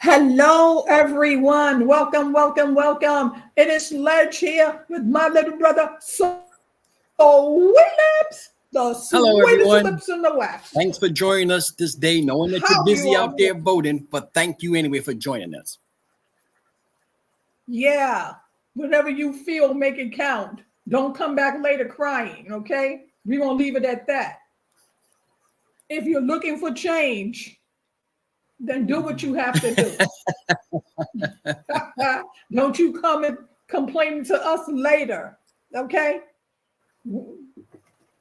Hello, everyone. Welcome, welcome, welcome. It is Ledge here with my little brother, Lips, the Hello, sweetest everyone. lips in the West. Thanks for joining us this day, knowing that you're How you busy all out there doing? voting, but thank you anyway for joining us. Yeah, whatever you feel, make it count. Don't come back later crying, okay? We're going to leave it at that. If you're looking for change, then do what you have to do. Don't you come and complain to us later, okay?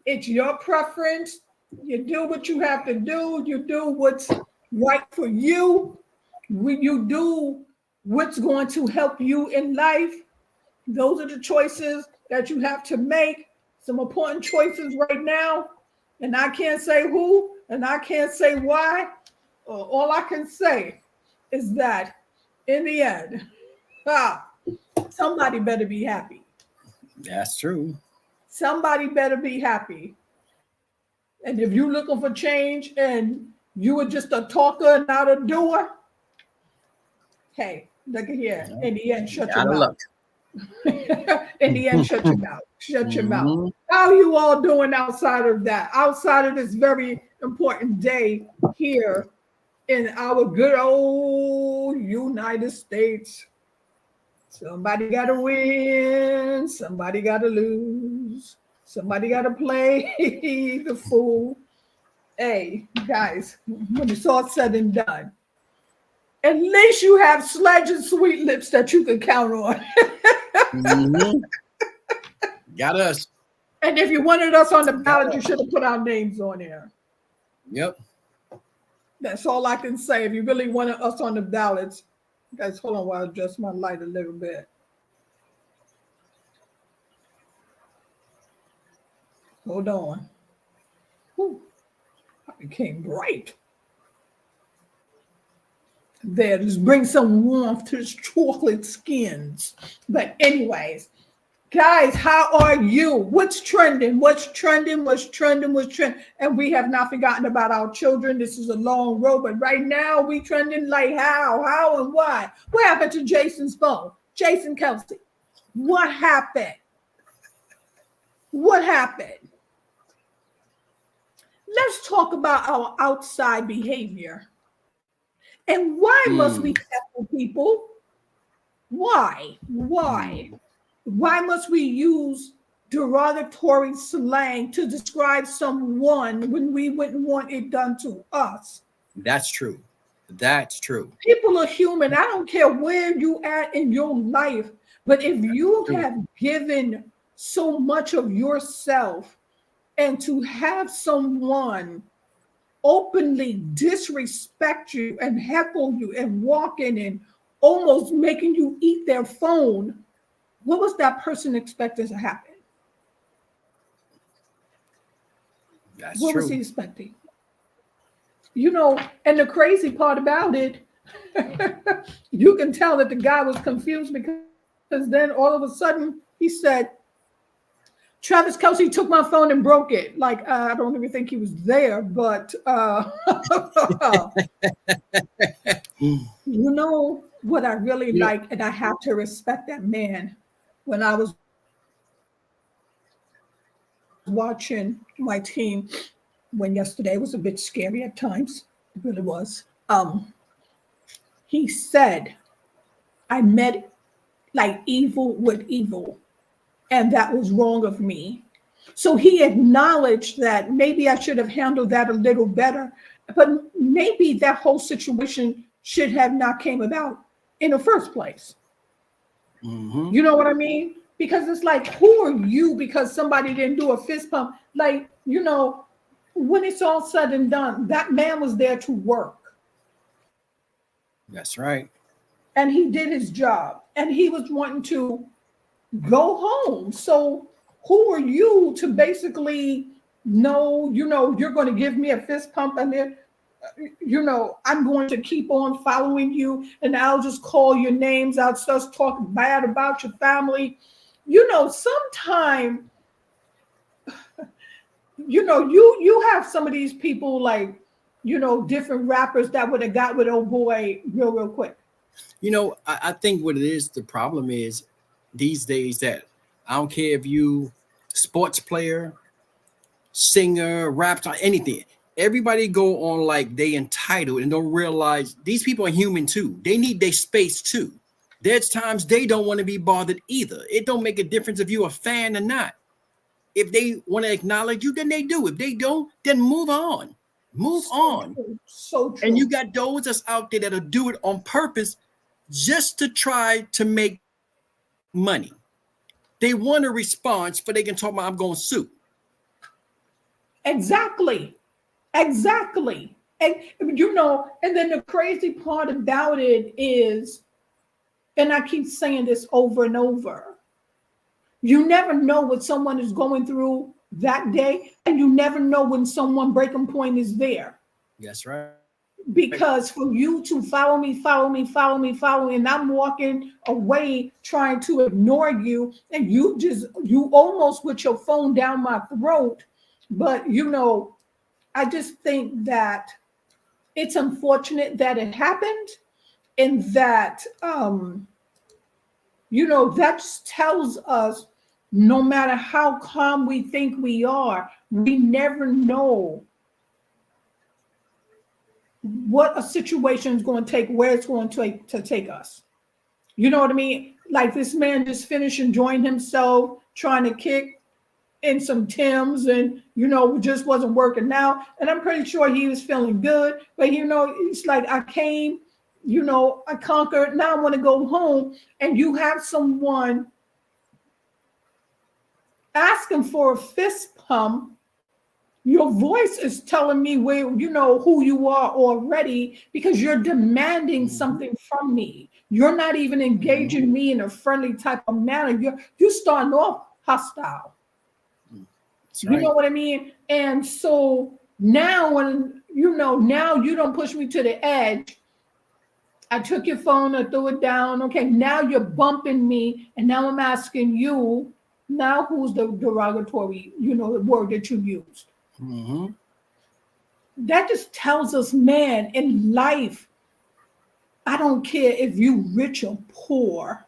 It's your preference. You do what you have to do. You do what's right for you. You do what's going to help you in life. Those are the choices that you have to make. Some important choices right now. And I can't say who and I can't say why. All I can say is that in the end, somebody better be happy. That's true. Somebody better be happy. And if you're looking for change and you were just a talker and not a doer, hey, look at here. In the end, shut your Gotta mouth. look. In the end, shut your mouth. Shut your mouth. Mhm. How are you all doing outside of that? Outside of this very important day here in our good old United States. Somebody got to win. Somebody got to lose. Somebody got to play the fool. Hey, guys, when it's all said and done, at least you have Sledge and Sweet Lips that you can count on. Mhm. Got us. And if you wanted us on the Got ballot, you us. should have put our names on there. Yep. That's all I can say. If you really wanted us on the ballots, guys, hold on while I adjust my light a little bit. Hold on. Whew, I became bright. There, just bring some warmth to this chocolate skins. But anyways, guys, how are you? What's trending? What's trending? What's trending? What's trending? And we have not forgotten about our children. This is a long road, but right now we trending like how, and why? What happened to Jason's phone? Jason Kelce. What happened? What happened? Let's talk about our outside behavior. And why must we Mm. tackle people? Why? Why? Mm. Why must we use derogatory slang to describe someone when we wouldn't want it done to us? That's true. That's true. People are human. I don't care where you at in your life, but if you True. have given so much of yourself and to have someone openly disrespect you and heckle you and walk in and almost making you eat their phone, what was that person expecting to happen? That's What was he true. expecting? And the crazy part about it, you can tell that the guy was confused because then all of a sudden he said, Travis Kelce took my phone and broke it. Like, I don't even think he was there, but you know what I really You know, like, and I have to respect that man. When I was watching my team win yesterday, it was a bit scary at times. It really was. He said, I met like evil with evil, and that was wrong of me. So he acknowledged that maybe I should have handled that a little better, but maybe that whole situation should have not came about in the first place. mhm. You know what I mean? Because it's like, who are you because somebody didn't do a fist pump? Like, when it's all said and done, that man was there to work That's right. and he did his job and he was wanting to go home. So who are you to basically know, you're going to give me a fist pump and then, I'm going to keep on following you and I'll just call your names. I'll just talk bad about your family. Sometime, you have some of these people like, different rappers that would have got with old boy real quick. I think what it is, the problem is these days that I don't care if you sports player, singer, rap, anything. Everybody go on like they entitled and don't realize these people are human too. They need their space too. There's times they don't want to be bothered either. It don't make a difference if you're a fan or not. If they want to acknowledge you, then they do. If they don't, then move on. Move on. True. So true. And you got those that's out there that'll do it on purpose just to try to make money. They want a response, but they can talk about I'm going to sue. Exactly. And and then the crazy part about it is, and I keep saying this over and over, you never know what someone is going through that day, and you never know when someone breaking point is there. That's right. Because for you to follow me, and I'm walking away trying to ignore you, and you almost with your phone down my throat. But I just think that it's unfortunate that it happened, and that that just tells us no matter how calm we think we are, we never know what a situation is going to take, where it's going to take us. You know what I mean? Like this man just finished enjoying himself, trying to kick in some Timbs, and just wasn't working out. And I'm pretty sure he was feeling good, but it's like I came, I conquered. Now I want to go home, and you have someone asking for a fist pump. Your voice is telling me where who you are already, because you're demanding something from me. You're not even engaging me in a friendly type of manner. You're starting off hostile. That's right. You know what I mean? And so now when now you don't push me to the edge. I took your phone, I threw it down. Okay, now you're bumping me, and now I'm asking you, now who's the derogatory, the word that you used? Mm-hmm. That just tells us, man, in life, I don't care if you rich or poor,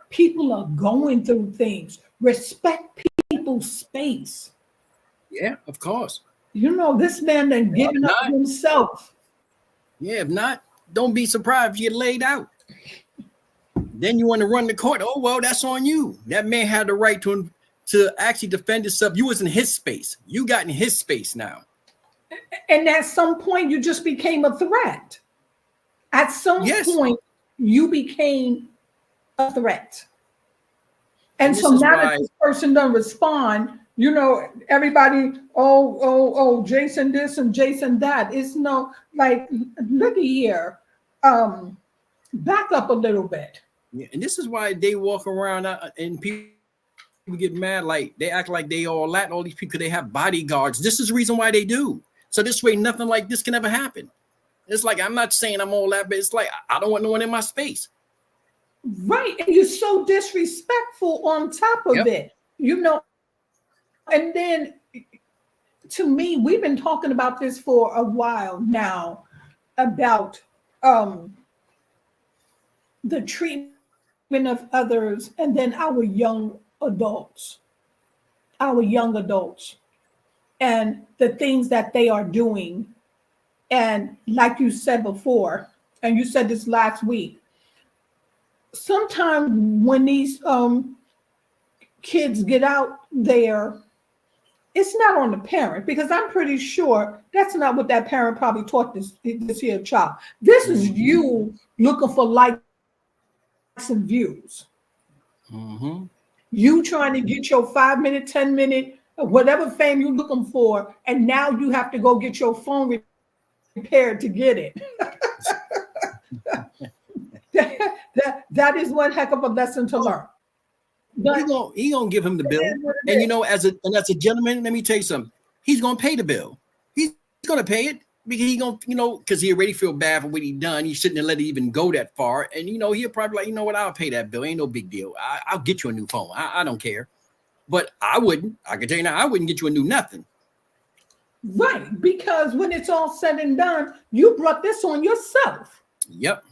people are going through things. Respect people's space. Yeah, of course. This man done given up himself. Yeah, if not, don't be surprised if you get laid out. Then you want to run the court. Oh, well, that's on you. That man had the right to actually defend himself. You was in his space. You got in his space now. And at some point, you just became a threat. At some point, you became a threat. And so now that this person doesn't respond, everybody, Jason this and Jason that. It's look here, back up a little bit. Yeah, and this is why they walk around and people get mad, like they act like they all these people, they have bodyguards. This is the reason why they do. So this way, nothing like this can ever happen. It's like, I'm not saying I'm all that, but it's like, I don't want no one in my space. Right. And you're so disrespectful on top of it, and then to me, we've been talking about this for a while now, about the treatment of others, and then our young adults, and the things that they are doing. And like you said before, and you said this last week, sometimes when these kids get out there, it's not on the parent, because I'm pretty sure that's not what that parent probably taught this here child. This is you looking for likes and views. Mm-hmm. You trying to get your 5-minute, 10-minute, whatever fame you're looking for, and now you have to go get your phone repaired to get it. That is one heck of a lesson to learn. But he gonna give him the bill, and as a gentleman, let me tell you something. He's gonna pay the bill. He's gonna pay it because he gonna, because he already feel bad for what he done. He shouldn't have let it even go that far. And he'll probably like, what, I'll pay that bill. Ain't no big deal. I'll get you a new phone. I don't care. But I wouldn't. I can tell you now, I wouldn't get you a new nothing. Right, because when it's all said and done, you brought this on yourself. Yep.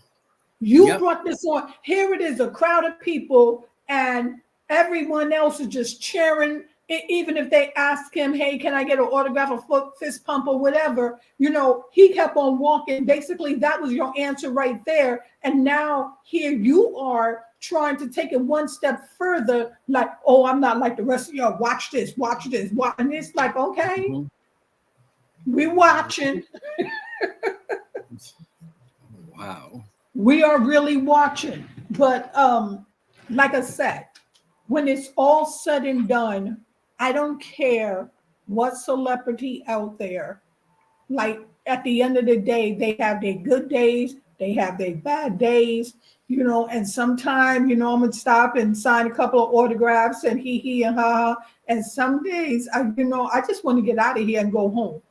You Yep. brought this on. Here it is, a crowd of people, and everyone else is just cheering. Even if they ask him, hey, can I get an autograph, a foot fist pump, or whatever, he kept on walking. Basically, that was your answer right there. And now here you are trying to take it one step further, like, oh, I'm not like the rest of y'all. Watch this, watch this, watch. And it's like, okay, Mhm. we're watching. Wow. We are really watching. But like I said, when it's all said and done, I don't care what celebrity out there. Like at the end of the day, they have their good days, they have their bad days, and sometimes, I'm gonna stop and sign a couple of autographs and he and ha. And some days I just want to get out of here and go home.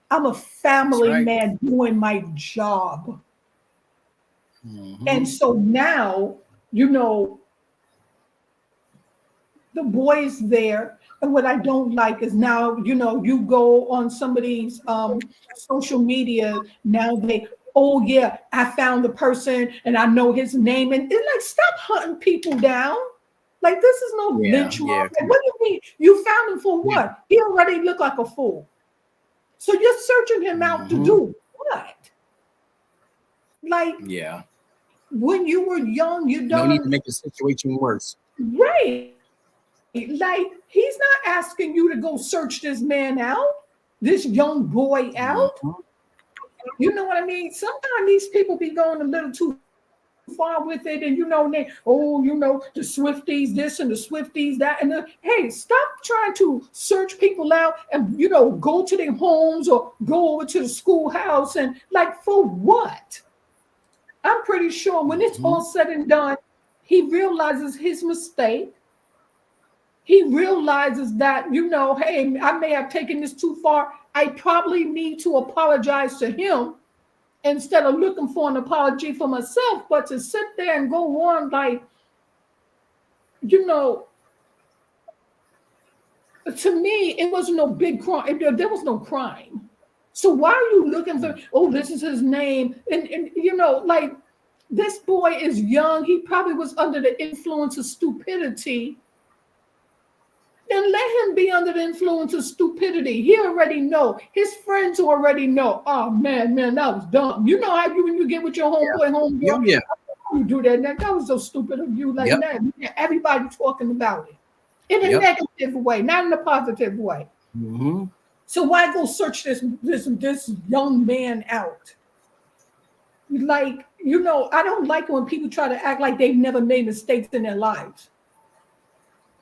I'm a That's family right. man doing my job. And Hmm. so now, you know, the boys there. And what I don't like is now, you go on somebody's social media. Now oh yeah, I found the person and I know his name. And it's like, stop hunting people down. Like, this is no Yeah. lynch mob. Yeah. Like, Come what on. do you mean? You found him for Yeah. what? He already looked like a fool. So you're searching him out to Hmm. do what? Like, Yeah. when you were young, you No need to done make the situation worse. right. Like, he's not asking you to go search this man out, this young boy out. Hmm. You know what I mean? Sometimes these people be going a little too far with it, and the Swifties this and the Swifties that, and hey, stop trying to search people out and go to their homes or go over to the schoolhouse and like for what? I'm pretty sure when it's all Hmm. said and done, he realizes his mistake. He realizes that, hey, I may have taken this too far. I probably need to apologize to him instead of looking for an apology for myself. But to sit there and go on like, you know, to me, it wasn't no big crime. There was no crime. So why are you looking for, oh, this is his name? And like, this boy is young. He probably was under the influence of stupidity. Then let him be under the influence of stupidity. He already know. His friends already know. Oh man, that was dumb. You know how when you get with your Yeah. homeboy, Yeah. you do that. That was so stupid of you. Like Yep. that. Everybody talking about it in a Yep. negative way, not in a positive way. Hmm. So why go search this young man out? Like, I don't like when people try to act like they've never made mistakes in their lives.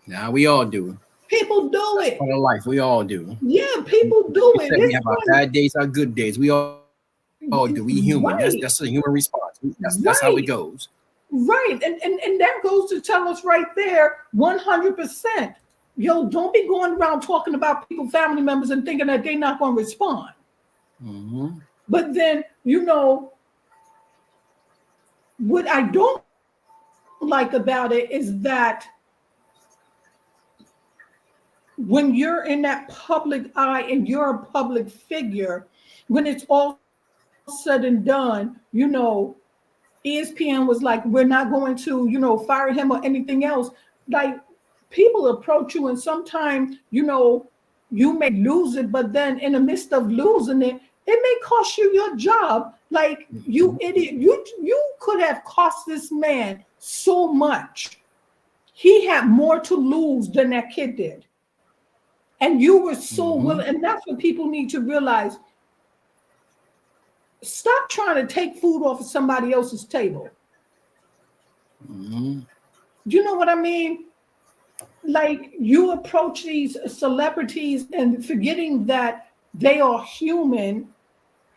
Now we all do. People do That's it. part of life. We all do. Yeah, We people do it. said we It's have our bad days, our good days. We all do. We human. That's right, that's a human response. That's how it right, goes. right. And that goes to tell us right there, 100%. Yo, don't be going around talking about people, family members, and thinking that they're not going to respond. Hmm. But then, what I don't like about it is that when you're in that public eye and you're a public figure, when it's all said and done, ESPN was like, we're not going to, fire him or anything else. Like, people approach you, and sometimes, you may lose it, but then in the midst of losing it may cost you your job. Like, you idiot, you could have cost this man so much. He had more to lose than that kid did. And you were so Hmm. willing, and that's what people need to realize. Stop trying to take food off of somebody else's table. Hmm. Do you know what I mean? Like, you approach these celebrities and forgetting that they are human,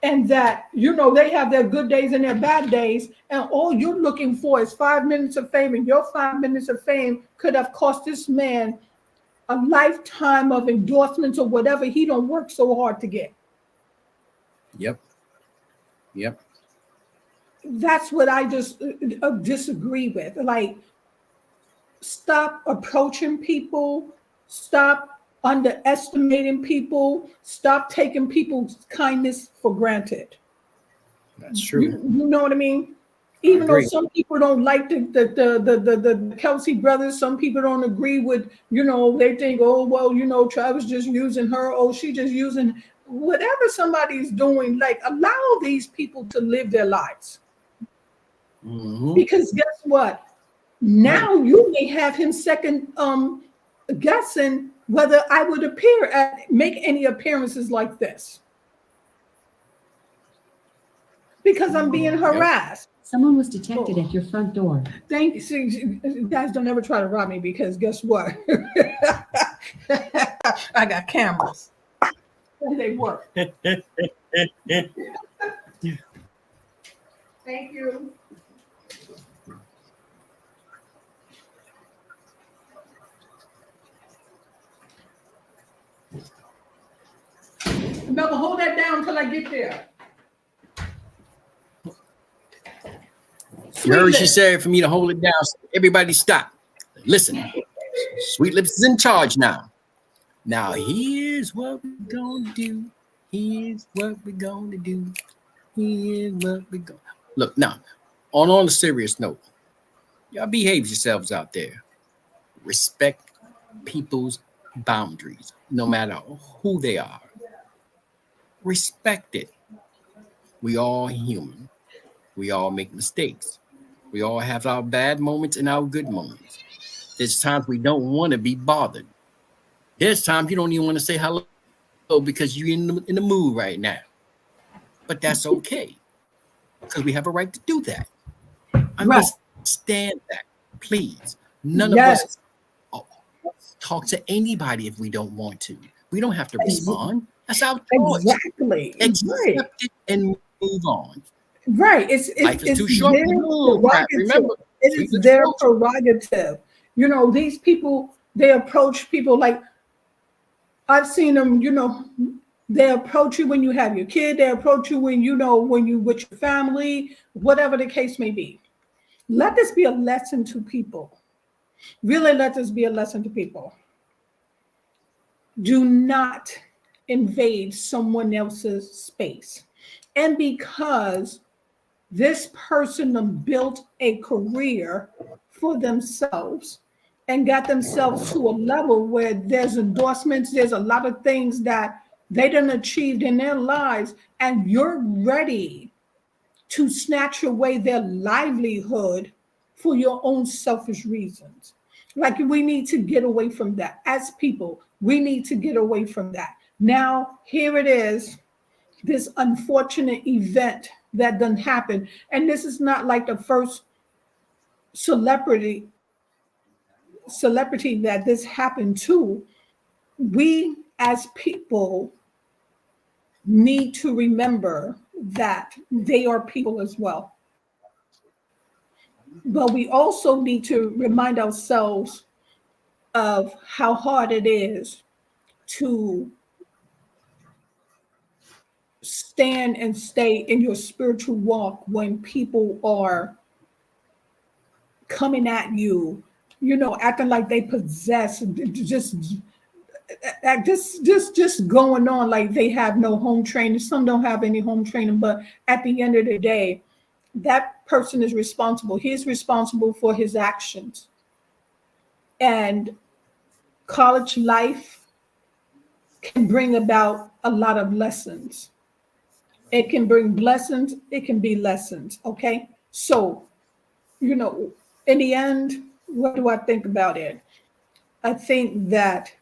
and that they have their good days and their bad days, and all you're looking for is 5 minutes of fame, and your 5 minutes of fame could have cost this man a lifetime of endorsements or whatever he don't work so hard to get. Yep. Yep. That's what I just disagree with. Like, stop approaching people. Stop underestimating people. Stop taking people's kindness for granted. That's true. You know what I mean? I Even though agree. some people don't like the Kelce brothers, some people don't agree with, they think, oh, well, Travis just using her, oh, she just using whatever somebody's doing. Like, allow these people to live their lives. Mhm. Because guess what? Now you may have him second guessing whether I would make any appearances like this because I'm being Yep. harassed. Someone was detected at your front door. Thank you. See, you guys don't ever try to rob me because guess what? I got cameras and they work. Thank you. Remember, hold that down until I get there. You heard what she Lips. said for me to hold it down. Everybody stop. Listen. Sweet Lips is in charge now. Now here's what we're gonna do. Here's what we're gonna do. Here's what we're gonna look now. On a serious note, y'all behave yourselves out there. Respect people's boundaries, no matter who they are. Respect it. We all human. We all make mistakes. We all have our bad moments and our good moments. There's times we don't want to be bothered. There's times you don't even want to say hello because you're in the mood right now. But that's okay because we have a right to do that. Right. Understand that, please. None of Yes. us talk to anybody if we don't want to. We don't have to respond. That's our choice. Exactly. Accept it and move on. Right. Life is It's too short. their prerogative. Remember, It is their prerogative. These people, they approach people like I've seen them, they approach you when you have your kid, they approach you when when you with your family, whatever the case may be. Let this be a lesson to people. Really let this be a lesson to people. Do not invade someone else's space. And because this person built a career for themselves and got themselves to a level where there's endorsements, there's a lot of things that they done achieved in their lives, and you're ready to snatch away their livelihood for your own selfish reasons. Like, we need to get away from that. As people, we need to get away from that. Now, here it is, this unfortunate event that done happen. And this is not like the first celebrity that this happened to. We as people need to remember that they are people as well. But we also need to remind ourselves of how hard it is to stand and stay in your spiritual walk when people are coming at you, acting like they possess, just going on like they have no home training. Some don't have any home training, but at the end of the day, that person is responsible. He is responsible for his actions. And college life can bring about a lot of lessons. It can bring blessings, it can be lessons. Okay. So, in the end, what do I think about it? I think that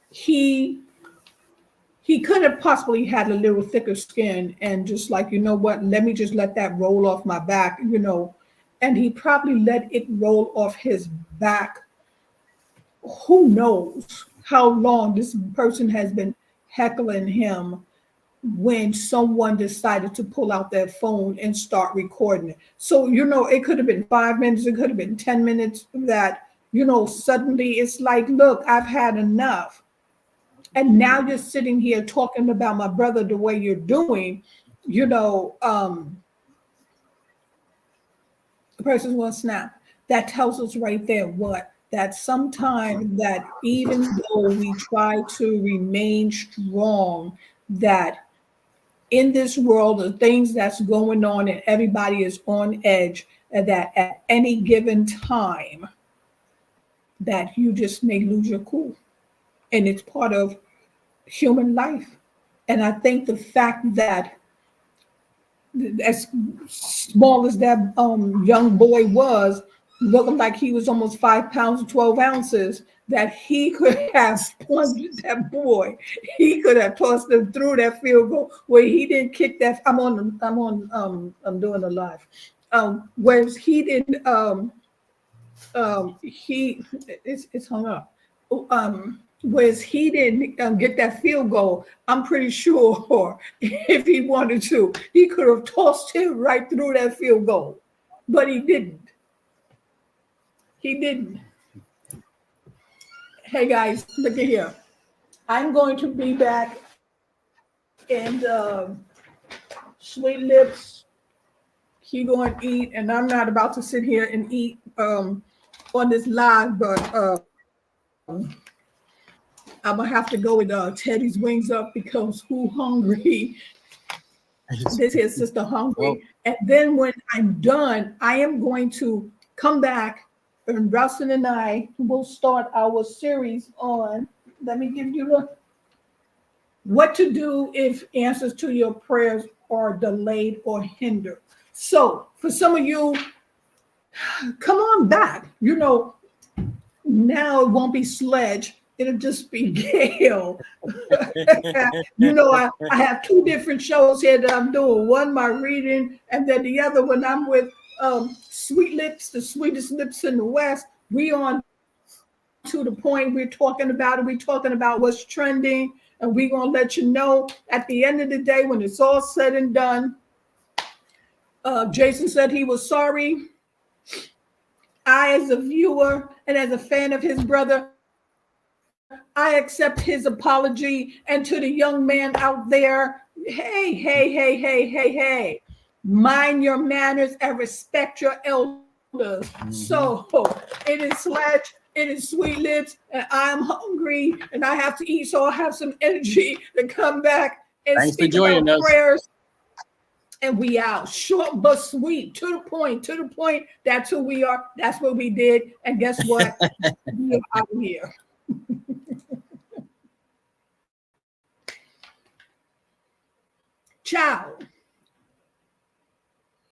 he could have possibly had a little thicker skin and just like, what, let me just let that roll off my back, and he probably let it roll off his back. Who knows how long this person has been heckling him when someone decided to pull out their phone and start recording it. So, it could have been 5 minutes, it could have been 10 minutes that, suddenly it's like, look, I've had enough. And now you're sitting here talking about my brother the way you're doing, the person's going to snap. That tells us right there what? that sometimes that even though we try to remain strong, that in this world, the things that's going on and everybody is on edge, and that at any given time, that you just may lose your cool. And it's part of human life. And I think the fact that as small as that young boy was, looking like he was almost 5 pounds, 12 ounces, that he could have plunged that boy. He could have tossed him through that field goal where he didn't kick that. I'm doing a live. Whereas he didn't, it's hung up. Whereas he didn't get that field goal, I'm pretty sure if he wanted to, he could have tossed him right through that field goal, but he didn't. He didn't. Hey guys, look at here. I'm going to be back, and Sweet Lips, he going to eat, and I'm not about to sit here and eat on this live, but I'm gonna have to go with Teddy's Wings Up because who hungry? This here sister hungry. Well, and then when I'm done, I am going to come back, and Rustin and I will start our series on. Let me give you what to do if answers to your prayers are delayed or hindered. So for some of you, come on back. You know, now it won't be Sledge. It'll just be Gail. You know, I have two different shows here that I'm doing. One, my reading, and then the other one I'm with Sweet Lips, the sweetest lips in the West. We on to the point we're talking about it. We're talking about what's trending, and we're going to let you know at the end of the day when it's all said and done. Jason said he was sorry. I, as a viewer and as a fan of his brother, I accept his apology. And to the young man out there, hey, mind your manners and respect your elders. Mm-hmm. So it is Sledge, it is Sweet Lips, and I'm hungry and I have to eat, so I'll have some energy to come back and speak about prayers. And we out. Short but sweet, to the point. That's who we are. That's what we did. And guess what? We're out here. Ciao.